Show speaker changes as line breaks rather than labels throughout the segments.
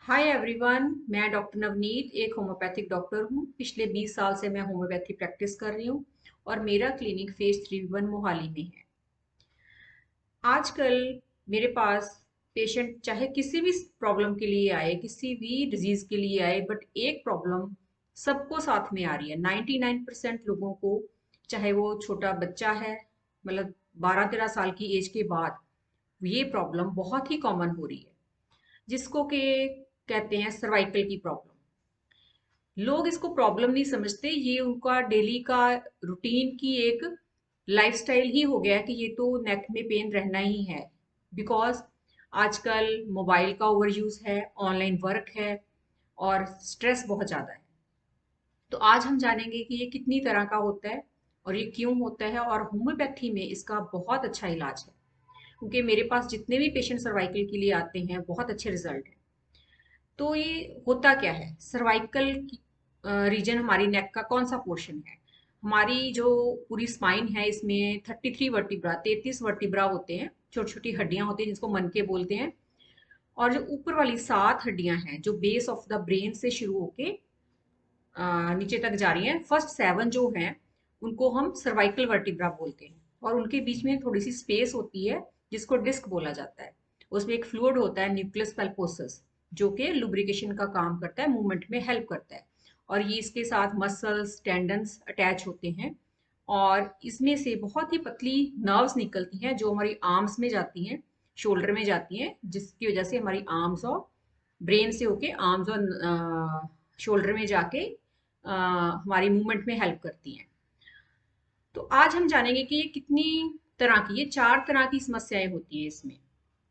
Hi everyone, मैं doctor Navneet एक homeopathic doctor हूँ। पिछले 20 साल से मैं होम्योपैथी प्रैक्टिस कर रही हूँ और मेरा क्लिनिक फेज 3 मोहाली में है। आजकल मेरे पास पेशेंट चाहे किसी भी प्रॉब्लम के लिए आए, किसी भी डिजीज के लिए आए, बट एक प्रॉब्लम सबको साथ में आ रही है। 99% लोगों को, चाहे वो छोटा बच्चा है, मतलब 12-13 साल की एज के बाद, ये प्रॉब्लम बहुत ही कॉमन हो रही है, जिसको के कहते हैं सर्वाइकल की प्रॉब्लम। लोग इसको प्रॉब्लम नहीं समझते, ये उनका डेली का रूटीन की एक लाइफस्टाइल ही हो गया है कि ये तो नेक में पेन रहना ही है। बिकॉज आजकल मोबाइल का ओवर यूज है, ऑनलाइन वर्क है और स्ट्रेस बहुत ज़्यादा है। तो आज हम जानेंगे कि ये कितनी तरह का होता है और ये क्यों होता है, और होम्योपैथी में इसका बहुत अच्छा इलाज है। क्योंकि मेरे पास जितने भी पेशेंट सर्वाइकल के लिए आते हैं, बहुत अच्छे रिजल्ट हैं। तो ये होता क्या है? सर्वाइकल रीजन हमारी नेक का कौन सा पोर्शन है? हमारी जो पूरी स्पाइन है, इसमें 33 वर्टिब्रा, 33 वर्टिब्रा होते हैं, छोटी छोटी हड्डियां होती हैं जिसको मनके बोलते हैं। और जो ऊपर वाली 7 हड्डियां हैं जो बेस ऑफ द ब्रेन से शुरू होके नीचे तक जा रही हैं, फर्स्ट 7 जो हैं उनको हम सर्वाइकल वर्टिब्रा बोलते हैं। और उनके बीच में थोड़ी सी स्पेस होती है जिसको डिस्क बोला जाता है। उसमें एक फ्लूइड होता है, न्यूक्लियस पल्पोसस, जो कि लुब्रिकेशन का काम करता है, मूवमेंट में हेल्प करता है। और ये इसके साथ मसल्स, टेंडन्स अटैच होते हैं। और इसमें से बहुत ही पतली नर्व्स निकलती हैं जो हमारी आर्म्स में जाती हैं, शोल्डर में जाती हैं, जिसकी वजह से हमारी आर्म्स और ब्रेन से होके आर्म्स और शोल्डर में जाके हमारी मूवमेंट में हेल्प करती हैं। तो आज हम जानेंगे कि ये कितनी तरह की, ये 4 तरह की समस्याएं होती है, इसमें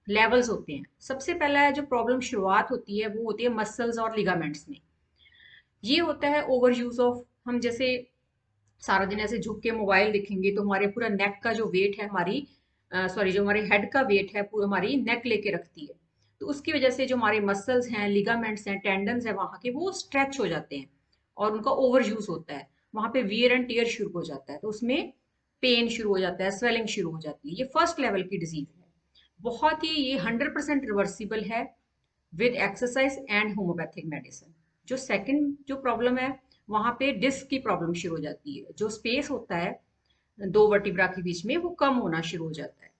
लेवल्स होते हैं। सबसे पहला जो प्रॉब्लम शुरुआत होती है वो होती है मसल्स और लिगामेंट्स में। ये होता है ओवर यूज ऑफ, हम जैसे सारा दिन ऐसे झुक के मोबाइल देखेंगे तो हमारे पूरा नेक का जो वेट है, हमारी सॉरी जो हमारे हेड का वेट है, पूरा हमारी नेक लेके रखती है। तो उसकी वजह से जो हमारे मसल्स हैं, लिगामेंट्स हैं, टेंडन्स हैं वहां के, वो स्ट्रेच हो जाते हैं और उनका ओवर यूज होता है। वहां पे वियर एंड टियर शुरू हो जाता है, तो उसमें पेन शुरू हो जाता है, स्वेलिंग शुरू हो जाती है। ये फर्स्ट लेवल की डिजीज है। बहुत ही ये 100% रिवर्सिबल है with exercise and homeopathic medicine. जो सेकंड जो प्रॉब्लम है, वहां पे डिस्क की प्रॉब्लम शुरू हो जाती है। जो स्पेस होता है दो वर्टिब्रा के बीच में, वो कम होना शुरू हो जाता है।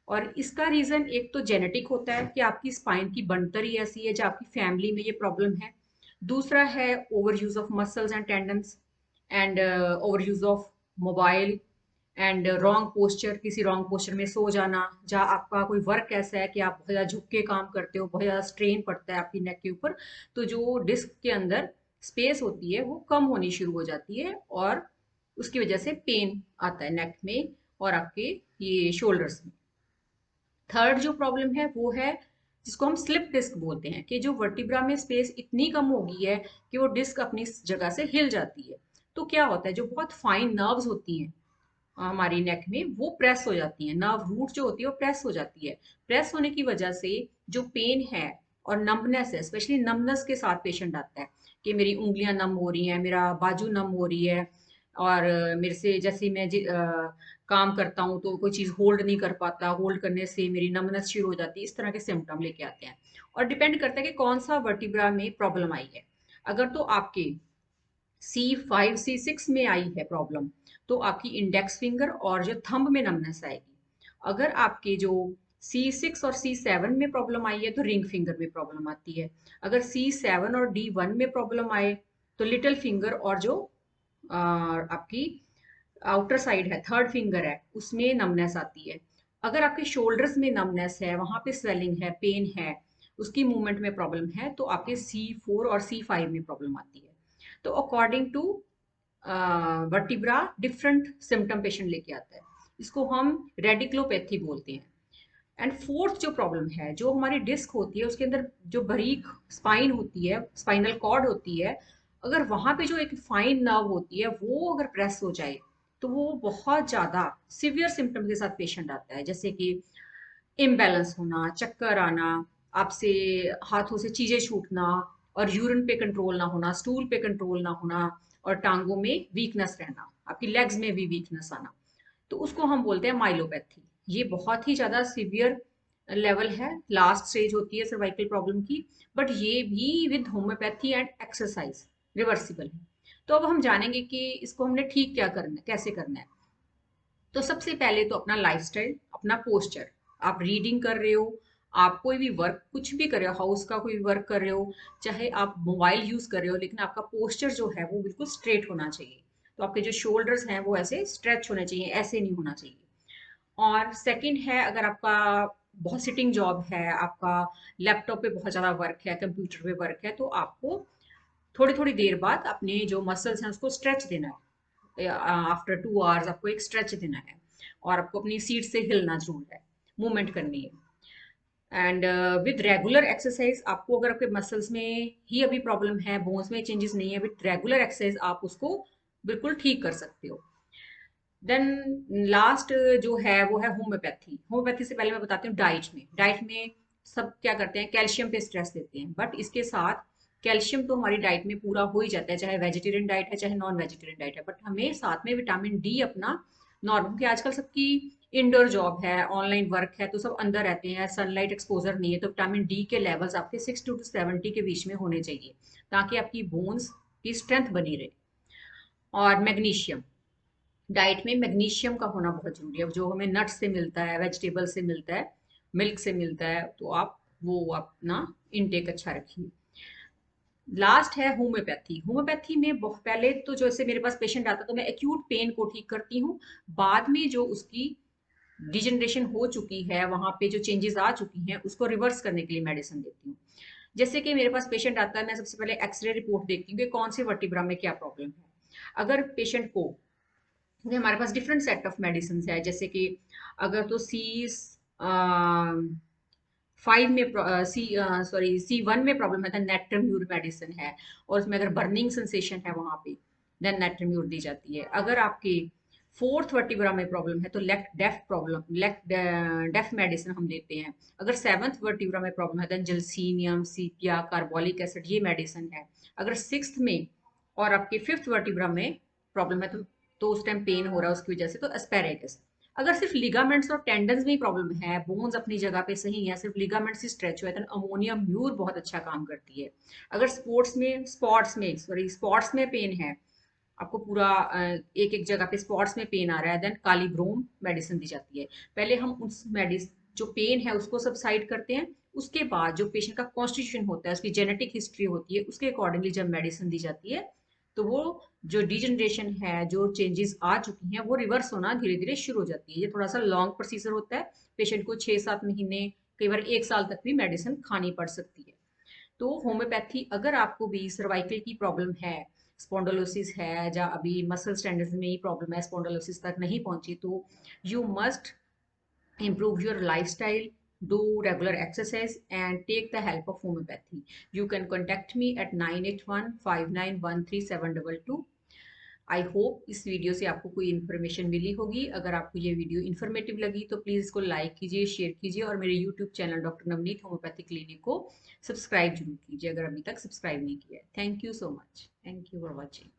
और इसका रीजन एक तो जेनेटिक होता है कि आपकी स्पाइन की बनतर ही ऐसी है, जो आपकी फैमिली में ये प्रॉब्लम है। दूसरा है over use of muscles and tendons and over use of mobile and wrong posture, किसी रॉन्ग पोस्चर में सो जाना, जहाँ आपका कोई वर्क ऐसा है कि आप बहुत ज़्यादा झुक के काम करते हो, बहुत ज़्यादा स्ट्रेन पड़ता है आपकी नेक के ऊपर, तो जो डिस्क के अंदर स्पेस होती है वो कम होनी शुरू हो जाती है और उसकी वजह से पेन आता है नेक में और आपके ये शोल्डर्स में। थर्ड जो प्रॉब्लम है वो है जिसको हम स्लिप डिस्क बोलते हैं, कि जो वर्टिब्रा में स्पेस इतनी कम हो गई है कि वो डिस्क अपनी जगह से हिल जाती है। तो क्या होता है, जो बहुत फाइन नर्व्स होती हैं हमारी नेक में, वो प्रेस हो जाती है। नर्व रूट जो होती है वो प्रेस हो जाती है। प्रेस होने की वजह से जो पेन है और नम्बनेस है, स्पेशली नम्बनेस के साथ पेशेंट आता है कि मेरी उंगलियां नम हो रही हैं, मेरा बाजू नम हो रही है, और मेरे से जैसे मैं काम करता हूँ तो कोई चीज़ होल्ड नहीं कर पाता, होल्ड करने से मेरी नमनेस शुरू हो जाती है। इस तरह के सिम्टम लेके आते हैं। और डिपेंड करता है कि कौन सा वर्टिब्रा में प्रॉब्लम आई है। अगर तो आपके C5 C6 में आई है प्रॉब्लम, तो आपकी इंडेक्स फिंगर और जो थंब में नमनेस आएगी। अगर आपके जो C6 और C7 में प्रॉब्लम आई है तो रिंग फिंगर में प्रॉब्लम आती है। अगर C7 और D1 में प्रॉब्लम आए तो लिटिल फिंगर और जो आपकी आउटर साइड है, थर्ड फिंगर है, उसमें नमनेस आती है। अगर आपके शोल्डर्स में नमनेस है, वहां पे स्वेलिंग है, पेन है, उसकी मूवमेंट में प्रॉब्लम है, तो आपके C4 और C5 में प्रॉब्लम आती है। तो according to vertebra different symptom patient लेके आता है। इसको हम रेडिकुलोपैथी बोलते हैं। एंड फोर्थ जो प्रॉब्लम है, जो हमारी डिस्क होती है उसके अंदर जो बारीक स्पाइन होती है, स्पाइनल कॉर्ड होती है, अगर वहां पे जो एक फाइन नर्व होती है वो अगर प्रेस हो जाए तो वो बहुत ज्यादा सिवियर सिम्टम के साथ पेशेंट आता है, जैसे कि इम्बैलेंस होना, चक्कर आना, आपसे हाथों से चीजें छूटना, और यूरिन पे कंट्रोल ना होना, स्टूल पे कंट्रोल ना होना, और टांगों में वीकनेस रहना, आपकी लेग्स में भी वीकनेस आना। तो उसको हम बोलते हैं माइलोपैथी। ये बहुत ही ज्यादा सिवियर लेवल है, लास्ट स्टेज होती है सर्वाइकल प्रॉब्लम की, बट ये भी with homeopathy and exercise reversible है। तो अब हम जानेंगे कि इसको हमने ठीक क्या करना है, कैसे करना है। तो सबसे पहले तो अपना लाइफस्टाइल, अपना पोस्चर, आप रीडिंग कर रहे हो, आप कोई भी वर्क कुछ भी कर रहे हो, हाउस का कोई वर्क कर रहे हो, चाहे आप मोबाइल यूज कर रहे हो, लेकिन आपका पोस्चर जो है वो बिल्कुल स्ट्रेट होना चाहिए। तो आपके जो शोल्डर्स हैं वो ऐसे स्ट्रेच होने चाहिए, ऐसे नहीं होना चाहिए। और सेकंड है, अगर आपका बहुत सिटिंग जॉब है, आपका लैपटॉप पे बहुत ज़्यादा वर्क है, कंप्यूटर पे वर्क है, तो आपको थोड़ी थोड़ी देर बाद अपने जो मसल्स हैं उसको स्ट्रेच देना है। आफ्टर 2 आवर्स आपको एक स्ट्रेच देना है, और आपको अपनी सीट से हिलना जरूर है, मूवमेंट करनी है। एंड विद रेगुलर एक्सरसाइज, आपको अगर आपके मसल्स में ही अभी प्रॉब्लम है, बोन्स में चेंजेस नहीं है, विद रेगुलर एक्सरसाइज आप उसको बिल्कुल ठीक कर सकते हो। देन लास्ट जो है वो है होम्योपैथी। होम्योपैथी से पहले मैं बताती हूँ डाइट में। डाइट में सब क्या करते हैं, कैल्शियम पे स्ट्रेस देते हैं, बट इसके साथ कैल्शियम तो हमारी डाइट में पूरा हो ही जाता है, चाहे वेजिटेरियन डाइट है चाहे नॉन वेजिटेरियन डाइट है, बट हमें साथ में विटामिन डी अपना नॉर्मल, क्योंकि आजकल सबकी इंडोर जॉब है, ऑनलाइन वर्क है, तो सब अंदर रहते हैं, सनलाइट एक्सपोजर नहीं है, तो विटामिन डी के लेवल्स आपके 60 to 70 के बीच में होने चाहिए, ताकि आपकी बोन्स की स्ट्रेंथ बनी रहे। और मैग्नीशियम, डाइट में मैग्नीशियम का होना बहुत जरूरी है, जो हमें नट्स से मिलता है, वेजिटेबल से मिलता है, मिल्क से मिलता है, तो आप वो अपना इनटेक अच्छा रखिए। लास्ट है होम्योपैथी। होम्योपैथी में बहुत पहले तो जैसे मेरे पास पेशेंट आता तो मैं एक्यूट पेन को ठीक करती हूँ, बाद में जो उसकी डिजनरेशन हो चुकी है, वहां पे जो चेंजेस आ चुकी हैं, उसको रिवर्स करने के लिए मेडिसिन देती हूँ। जैसे कि मेरे पास पेशेंट आता है, मैं सबसे पहले एक्सरे रिपोर्ट देखती हूँ कि कौन से वर्टिब्रा में क्या प्रॉब्लम है। अगर पेशेंट को, क्योंकि हमारे पास डिफरेंट सेट ऑफ मेडिसिन है, जैसे कि अगर तो फाइव में सी C1 में प्रॉब्लम है, तो नेट्रम्यूर मेडिसिन है, और उसमें अगर बर्निंग सेंसेशन है वहां पे, देन नेट्रम्यूर दी जाती है। अगर आपके फोर्थ वर्टिब्रा में प्रॉब्लम है तो लेफ्ट डेफ मेडिसिन हम देते हैं। अगर सेवंथ वर्टिब्रा में प्रॉब्लम है, देन जलसीनियम, सीपिया, कार्बोलिक एसिड, ये मेडिसिन है। अगर सिक्स्थ में और आपके फिफ्थ वर्टिब्रा में प्रॉब्लम है, तो उस टाइम पेन हो रहा है उसकी वजह से, तो एस्पेरेगस। अगर सिर्फ लिगामेंट्स और टेंडन्स में ही प्रॉब्लम है, बोन्स अपनी जगह पे सही है, सिर्फ लिगामेंट्स ही स्ट्रेच हुए, तो अमोनियम म्यूर बहुत अच्छा काम करती है। अगर स्पॉट्स में पेन है, आपको पूरा एक एक जगह पे स्पॉट्स में पेन आ रहा है, देन कालीब्रोम मेडिसिन दी जाती है। पहले हम उस मेडिसिन जो पेन है उसको सबसाइड करते हैं, उसके बाद जो पेशेंट का कॉन्स्टिट्यूशन होता है, उसकी जेनेटिक हिस्ट्री होती है, उसके अकॉर्डिंगली जब मेडिसिन दी जाती है, तो वो जो डिजनरेशन है, जो चेंजेस आ चुकी हैं, वो रिवर्स होना धीरे धीरे शुरू हो जाती है। ये थोड़ा सा लॉन्ग प्रोसीजर होता है, पेशेंट को 6-7 महीने, कई बार 1 साल तक भी मेडिसिन खानी पड़ सकती है। तो होम्योपैथी, अगर आपको भी सर्वाइकल की प्रॉब्लम है, स्पॉन्डोलोसिस है, या अभी मसल स्टैंडर्ड्स में ही प्रॉब्लम है, स्पॉन्डोलोसिस तक नहीं पहुंची, तो you must improve your lifestyle, do regular exercise, and take the help of homeopathy. You can contact me at 9815913722। I hope इस वीडियो से आपको कोई इन्फॉर्मेशन मिली होगी। अगर आपको ये वीडियो इन्फॉर्मेटिव लगी तो प्लीज़ इसको लाइक कीजिए, शेयर कीजिए, और मेरे YouTube channel doctor Navneet homeopathy clinic को सब्सक्राइब जरूर कीजिए अगर अभी तक सब्सक्राइब नहीं किया है। Thank you so much. Thank you for watching.